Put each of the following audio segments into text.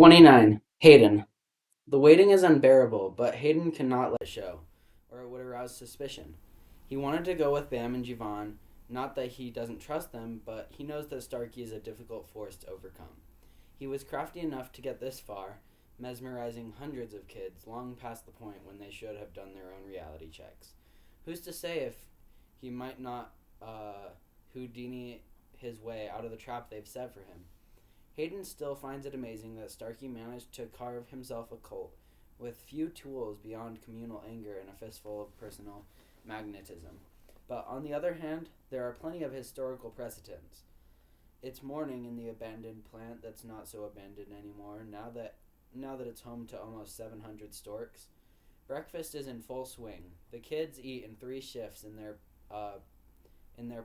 29. Hayden. The waiting is unbearable, but Hayden cannot let it show, or it would arouse suspicion. He wanted to go with Bam and Javon, not that he doesn't trust them, but he knows that Starkey is a difficult force to overcome. He was crafty enough to get this far, mesmerizing hundreds of kids long past the point when they should have done their own reality checks. Who's to say if he might not Houdini his way out of the trap they've set for him? Hayden still finds it amazing that Starkey managed to carve himself a cult with few tools beyond communal anger and a fistful of personal magnetism. But on the other hand, there are plenty of historical precedents. It's morning in the abandoned plant that's not so abandoned anymore now that it's home to almost 700 storks. Breakfast is in full swing. The kids eat in 3 shifts in the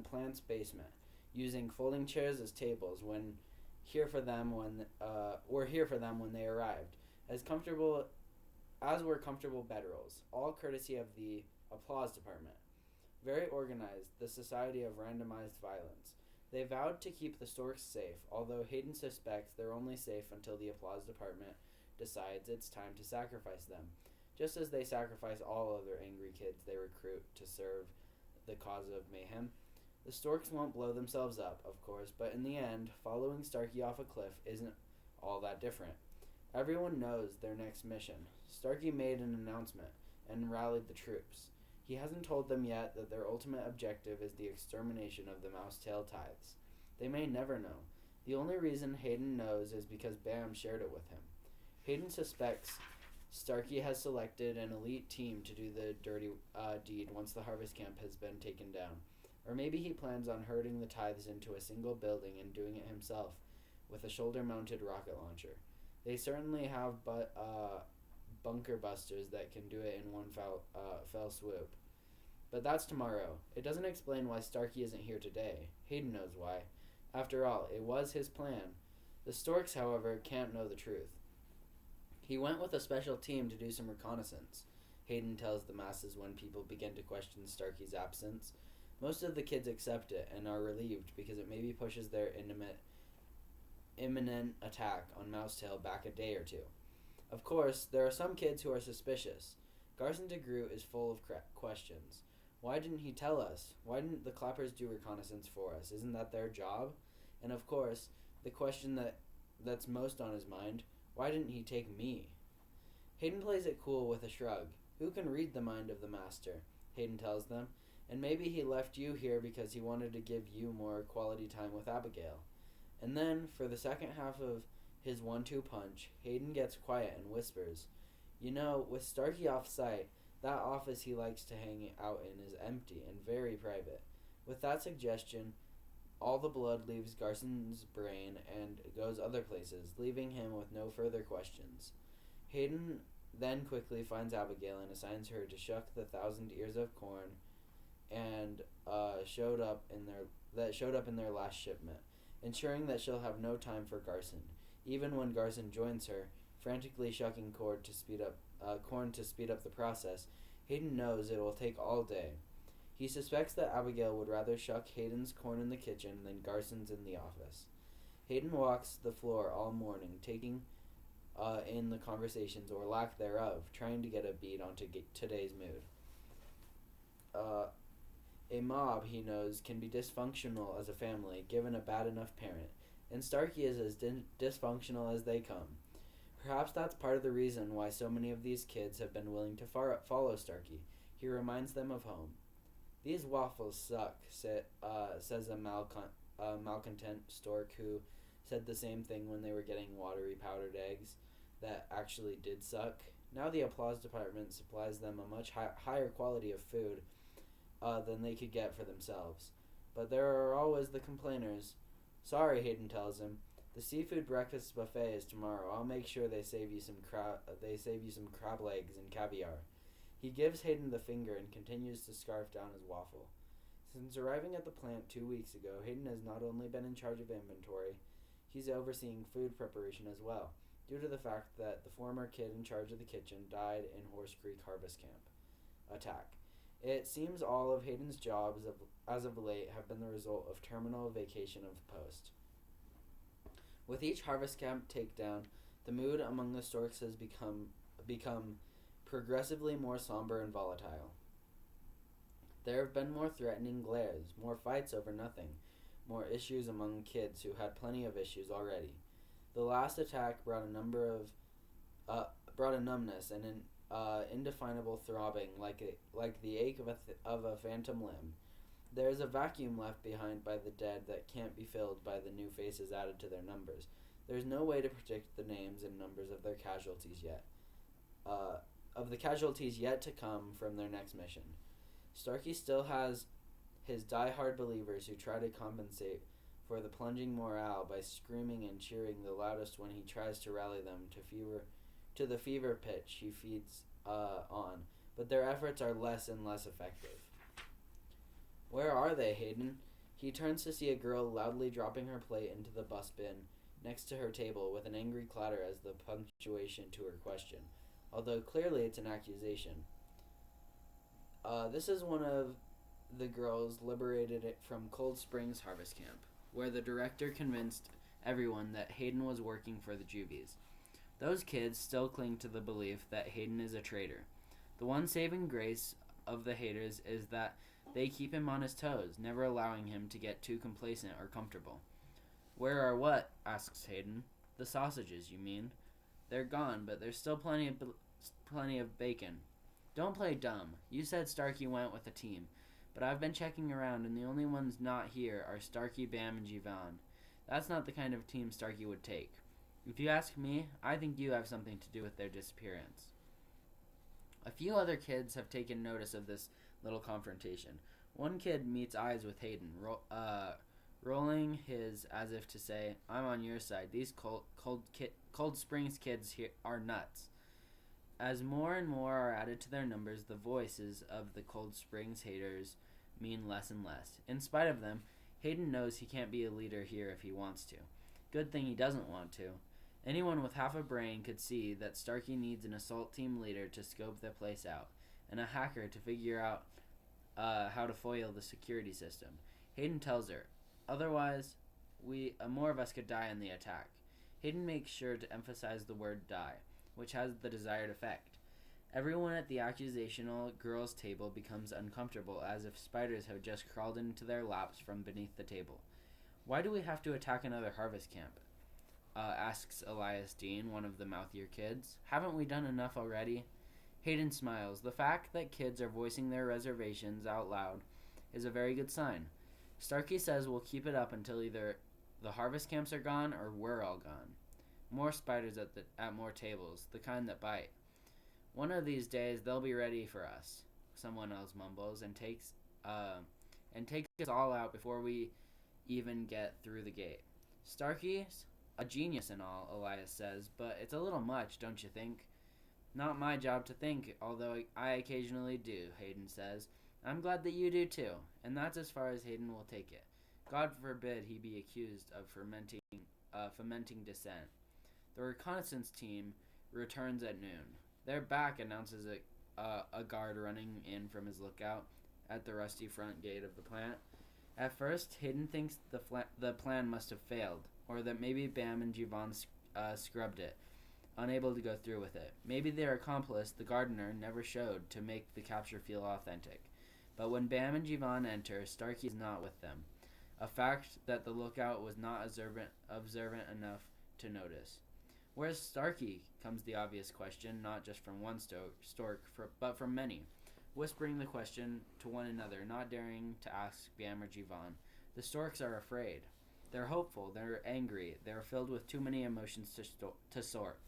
plant's basement, using folding chairs as tables when here for them when were here for them when they arrived, as were comfortable bedrolls, all courtesy of the applause department. Very organized, the Society of Randomized Violence. They vowed to keep the storks safe, although Hayden suspects they're only safe until the applause department decides it's time to sacrifice them, just as they sacrifice all other angry kids they recruit to serve the cause of mayhem. The storks won't blow themselves up, of course, but in the end, following Starkey off a cliff isn't all that different. Everyone knows their next mission. Starkey made an announcement and rallied the troops. He hasn't told them yet that their ultimate objective is the extermination of the mousetail tithes. They may never know. The only reason Hayden knows is because Bam shared it with him. Hayden suspects Starkey has selected an elite team to do the dirty deed once the harvest camp has been taken down. Or maybe he plans on herding the tithes into a single building and doing it himself with a shoulder-mounted rocket launcher. They certainly have bunker busters that can do it in one fell swoop. But that's tomorrow. It doesn't explain why Starkey isn't here today. Hayden knows why. After all, it was his plan. The storks, however, can't know the truth. He went with a special team to do some reconnaissance, Hayden tells the masses when people begin to question Starkey's absence. Most of the kids accept it and are relieved because it maybe pushes their imminent attack on Mousetail back a day or two. Of course, there are some kids who are suspicious. Garson DeGroot is full of questions. Why didn't he tell us? Why didn't the Clappers do reconnaissance for us? Isn't that their job? And of course, the question that's most on his mind, why didn't he take me? Hayden plays it cool with a shrug. Who can read the mind of the master? Hayden tells them. And maybe he left you here because he wanted to give you more quality time with Abigail. And then, for the second half of his 1-2 punch, Hayden gets quiet and whispers, "You know, with Starkey off site, that office he likes to hang out in is empty and very private." With that suggestion, all the blood leaves Garson's brain and goes other places, leaving him with no further questions. Hayden then quickly finds Abigail and assigns her to shuck the 1,000 ears of corn and showed up in their last shipment, ensuring that she'll have no time for Garson, even when Garson joins her, frantically shucking corn to speed up the process. Hayden knows it will take all day. He suspects that Abigail would rather shuck Hayden's corn in the kitchen than Garson's in the office. Hayden walks the floor all morning, taking in the conversations or lack thereof, trying to get a beat on today's mood. A mob, he knows, can be dysfunctional as a family, given a bad enough parent, and Starkey is as dysfunctional as they come. Perhaps that's part of the reason why so many of these kids have been willing to follow Starkey. He reminds them of home. "These waffles suck," says a malcontent stork who said the same thing when they were getting watery powdered eggs that actually did suck. Now the applause department supplies them a much higher quality of food than they could get for themselves. But there are always the complainers. "Sorry," Hayden tells him. "The seafood breakfast buffet is tomorrow. I'll make sure they save you some crab legs and caviar." He gives Hayden the finger and continues to scarf down his waffle. Since arriving at the plant 2 weeks ago, Hayden has not only been in charge of inventory, he's overseeing food preparation as well, due to the fact that the former kid in charge of the kitchen died in Horse Creek Harvest Camp attack. It seems all of Hayden's jobs as of late have been the result of terminal vacation of the post. With each harvest camp takedown, the mood among the storks has become progressively more somber and volatile. There have been more threatening glares, more fights over nothing, more issues among kids who had plenty of issues already. The last attack brought a numbness and an indefinable throbbing, like the ache of a phantom limb. There is a vacuum left behind by the dead that can't be filled by the new faces added to their numbers. There's no way to predict the names and numbers of their casualties yet. Of the casualties yet to come from their next mission. Starkey still has his die-hard believers who try to compensate for the plunging morale by screaming and cheering the loudest when he tries to rally them to the fever pitch he feeds on, but their efforts are less and less effective. Where are they, Hayden? He turns to see a girl loudly dropping her plate into the bus bin next to her table with an angry clatter as the punctuation to her question, although clearly it's an accusation. This is one of the girls liberated from Cold Springs Harvest Camp, where the director convinced everyone that Hayden was working for the juvies. Those kids still cling to the belief that Hayden is a traitor. The one saving grace of the haters is that they keep him on his toes, never allowing him to get too complacent or comfortable. Where are what? Asks Hayden. The sausages, you mean? They're gone, but there's still plenty of bacon. Don't play dumb. You said Starkey went with a team, but I've been checking around, and the only ones not here are Starkey, Bam, and Jivan. That's not the kind of team Starkey would take. If you ask me, I think you have something to do with their disappearance. A few other kids have taken notice of this little confrontation. One kid meets eyes with Hayden, rolling his as if to say, I'm on your side. These Cold Springs kids here are nuts. As more and more are added to their numbers, the voices of the Cold Springs haters mean less and less. In spite of them, Hayden knows he can't be a leader here if he wants to. Good thing he doesn't want to. Anyone with half a brain could see that Starkey needs an assault team leader to scope the place out, and a hacker to figure out how to foil the security system. Hayden tells her, otherwise, more of us could die in the attack. Hayden makes sure to emphasize the word die, which has the desired effect. Everyone at the accusational girls' table becomes uncomfortable, as if spiders have just crawled into their laps from beneath the table. Why do we have to attack another harvest camp? Asks Elias Dean, one of the mouthier kids. Haven't we done enough already? Hayden smiles. The fact that kids are voicing their reservations out loud is a very good sign. Starkey says we'll keep it up until either the harvest camps are gone or we're all gone. More spiders at more tables, the kind that bite. One of these days they'll be ready for us, someone else mumbles, and takes us all out before we even get through the gate. Starkey's a genius and all, Elias says, but it's a little much, don't you think? Not my job to think, although I occasionally do, Hayden says. I'm glad that you do too, and that's as far as Hayden will take it. God forbid he be accused of fomenting dissent. The reconnaissance team returns at noon. They're back, announces a guard running in from his lookout at the rusty front gate of the plant. At first, Hayden thinks the plan must have failed, or that maybe Bam and Jivan scrubbed it, unable to go through with it. Maybe their accomplice, the gardener, never showed to make the capture feel authentic. But when Bam and Jivan enter, Starkey is not with them, a fact that the lookout was not observant enough to notice. Where's Starkey? Comes the obvious question, not just from one stork, but from many, whispering the question to one another, not daring to ask Bam or Jivan. The storks are afraid. They're hopeful, they're angry, they're filled with too many emotions to sort.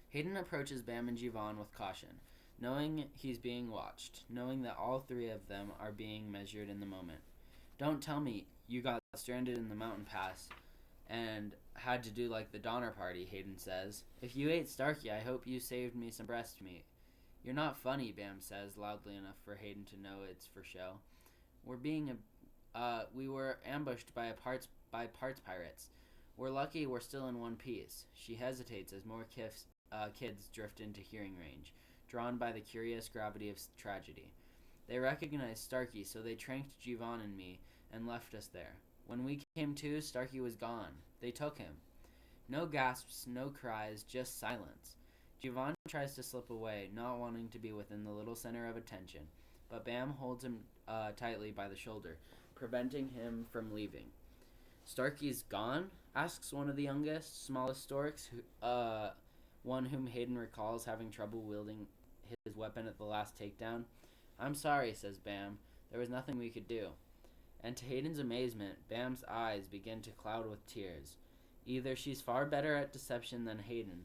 Hayden approaches Bam and Jivan with caution, knowing he's being watched, knowing that all three of them are being measured in the moment. Don't tell me you got stranded in the mountain pass and had to do like the Donner Party, Hayden says. If you ate Starkey, I hope you saved me some breast meat. You're not funny, Bam says, loudly enough for Hayden to know it's for show. We were ambushed by parts pirates. We're lucky we're still in one piece. She hesitates as more kids drift into hearing range, drawn by the curious gravity of tragedy. They recognized Starkey, so they tranked Jivan and me and left us there. When we came to, Starkey was gone. They took him. No gasps, no cries, just silence. Giovanni tries to slip away, not wanting to be within the little center of attention, but Bam holds him tightly by the shoulder, preventing him from leaving. Starkey's gone? Asks one of the youngest, smallest storks, one whom Hayden recalls having trouble wielding his weapon at the last takedown. I'm sorry, says Bam. There was nothing we could do. And to Hayden's amazement, Bam's eyes begin to cloud with tears. Either she's far better at deception than Hayden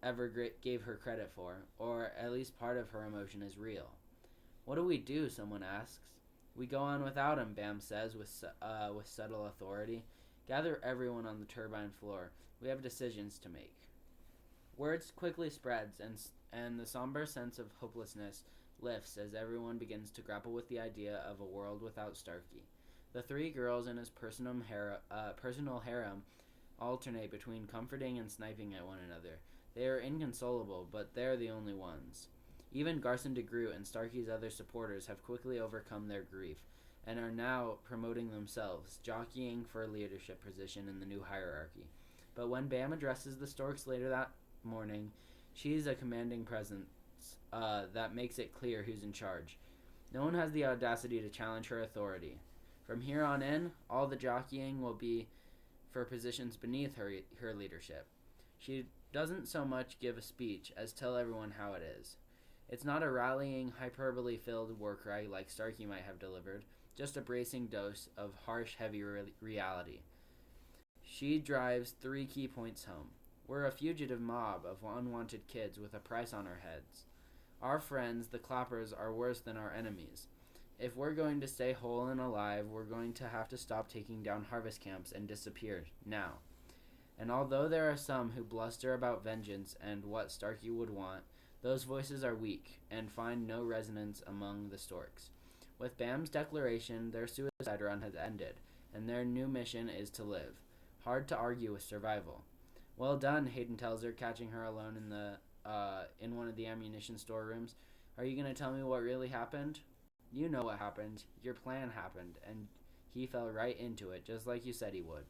ever gave her credit for, or at least part of her emotion is real. What do we do? Someone asks. We go on without him, Bam says with subtle authority. Gather everyone on the turbine floor. We have decisions to make. Words quickly spreads, and the somber sense of hopelessness lifts as everyone begins to grapple with the idea of a world without Starkey. The three girls in his personal harem alternate between comforting and sniping at one another. They are inconsolable, but they're the only ones. Even Garson de Groot and Starkey's other supporters have quickly overcome their grief and are now promoting themselves, jockeying for a leadership position in the new hierarchy. But when Bam addresses the storks later that morning, she's a commanding presence that makes it clear who's in charge. No one has the audacity to challenge her authority. From here on in, all the jockeying will be for positions beneath her leadership. She doesn't so much give a speech as tell everyone how it is. It's not a rallying, hyperbole-filled war cry like Starkey might have delivered, just a bracing dose of harsh, heavy reality. She drives 3 key points home. We're a fugitive mob of unwanted kids with a price on our heads. Our friends, the Clappers, are worse than our enemies. If we're going to stay whole and alive, we're going to have to stop taking down harvest camps and disappear, now. And although there are some who bluster about vengeance and what Starkey would want, those voices are weak and find no resonance among the storks. With Bam's declaration, their suicide run has ended, and their new mission is to live. Hard to argue with survival. Well done, Hayden tells her, catching her alone in one of the ammunition storerooms. Are you going to tell me what really happened? You know what happened. Your plan happened, and he fell right into it, just like you said he would.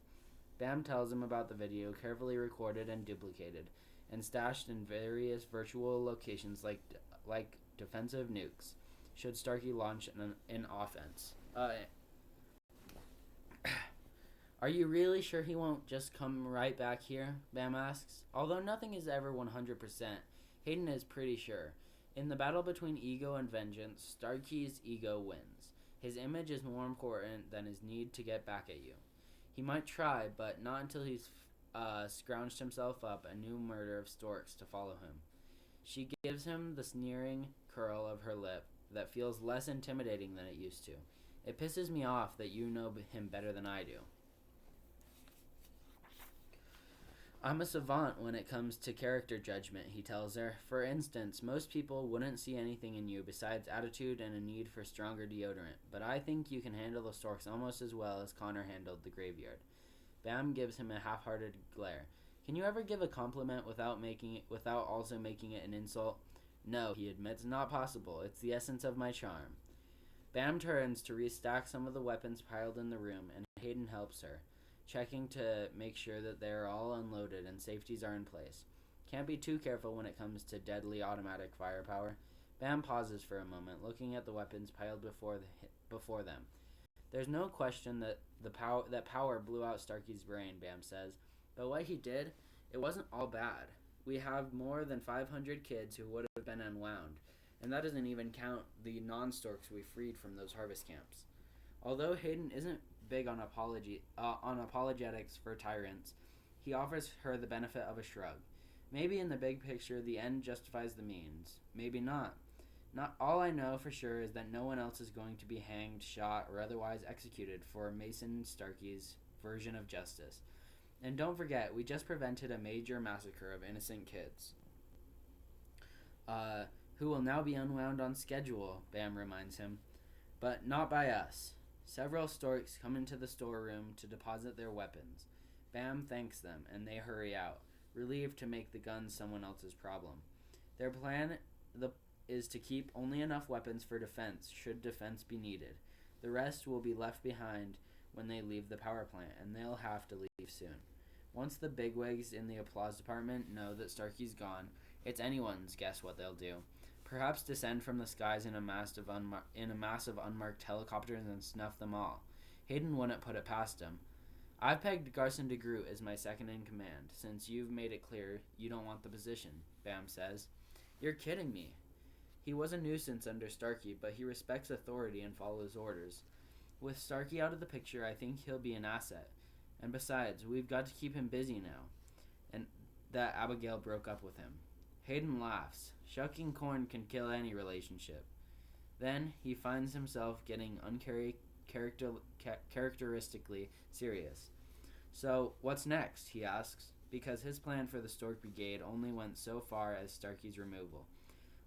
Bam tells him about the video, carefully recorded and duplicated, and stashed in various virtual locations like defensive nukes, should Starkey launch an offense. Are you really sure he won't just come right back here? Bam asks. Although nothing is ever 100%, Hayden is pretty sure. In the battle between ego and vengeance, Starkey's ego wins. His image is more important than his need to get back at you. He might try, but not until he's scrounged himself up a new murder of storks to follow him. She gives him the sneering curl of her lip that feels less intimidating than it used to. It pisses me off that you know him better than I do. I'm a savant when it comes to character judgment, he tells her. For instance, most people wouldn't see anything in you besides attitude and a need for stronger deodorant, but I think you can handle the storks almost as well as Connor handled the graveyard. Bam gives him a half-hearted glare. Can you ever give a compliment without also making it an insult? No, he admits, not possible. It's the essence of my charm. Bam turns to restack some of the weapons piled in the room, and Hayden helps her, checking to make sure that they are all unloaded and safeties are in place. Can't be too careful when it comes to deadly automatic firepower. Bam pauses for a moment, looking at the weapons piled before them. There's no question that power blew out Starkey's brain, Bam says, but what he did, it wasn't all bad. We have more than 500 kids who would have been unwound, and that doesn't even count the non-storks we freed from those harvest camps. Although Hayden isn't big on apologetics for tyrants, he offers her the benefit of a shrug. Maybe in the big picture, the end justifies the means. Maybe not. Not all I know for sure is that no one else is going to be hanged, shot, or otherwise executed for Mason Starkey's version of justice. And don't forget, we just prevented a major massacre of innocent kids. Who will now be unwound on schedule, Bam reminds him. But not by us. Several storks come into the storeroom to deposit their weapons. Bam thanks them, and they hurry out, relieved to make the guns someone else's problem. Their plan is to keep only enough weapons for defense, should defense be needed. The rest will be left behind when they leave the power plant, and they'll have to leave soon. Once the bigwigs in the applause department know that Starkey's gone, it's anyone's guess what they'll do. Perhaps descend from the skies in a mass of unmarked helicopters and snuff them all. Hayden wouldn't put it past him. I've pegged Garson de Groot as my second in command, since you've made it clear you don't want the position, Bam says. You're kidding me. He was a nuisance under Starkey, but he respects authority and follows orders. With Starkey out of the picture, I think he'll be an asset. And besides, we've got to keep him busy now. And that Abigail broke up with him. Hayden laughs. Shucking corn can kill any relationship. Then he finds himself getting characteristically serious. So, what's next? He asks, because his plan for the Stork Brigade only went so far as Starkey's removal.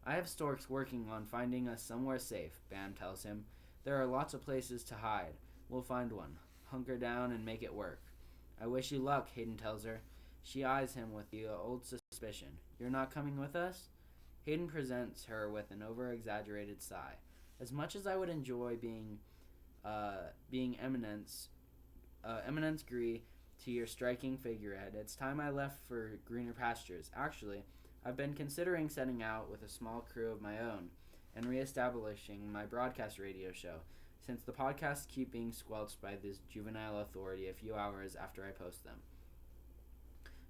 I have Storks working on finding us somewhere safe, Bam tells him. There are lots of places to hide. We'll find one. Hunker down and make it work. I wish you luck, Hayden tells her. She eyes him with the old suspicion. You're not coming with us? Hayden presents her with an over-exaggerated sigh. As much as I would enjoy being Eminence Gree to your striking figurehead, it's time I left for greener pastures. Actually, I've been considering setting out with a small crew of my own and reestablishing my broadcast radio show, since the podcasts keep being squelched by this juvenile authority a few hours after I post them.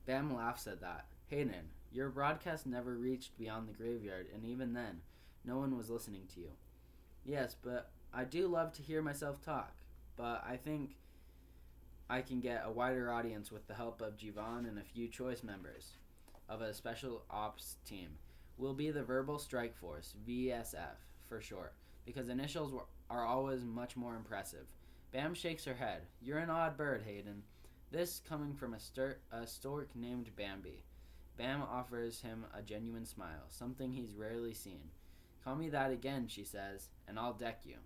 Bam laughs at that. Hayden, your broadcast never reached beyond the graveyard, and even then, no one was listening to you. Yes, but I do love to hear myself talk, but I think I can get a wider audience with the help of Jivan and a few choice members of a special ops team. We'll be the Verbal Strike Force, VSF, for short, because initials are always much more impressive. Bam shakes her head. You're an odd bird, Hayden. This coming from a stork named Bambi. Bam offers him a genuine smile, something he's rarely seen. Call me that again, she says, and I'll deck you.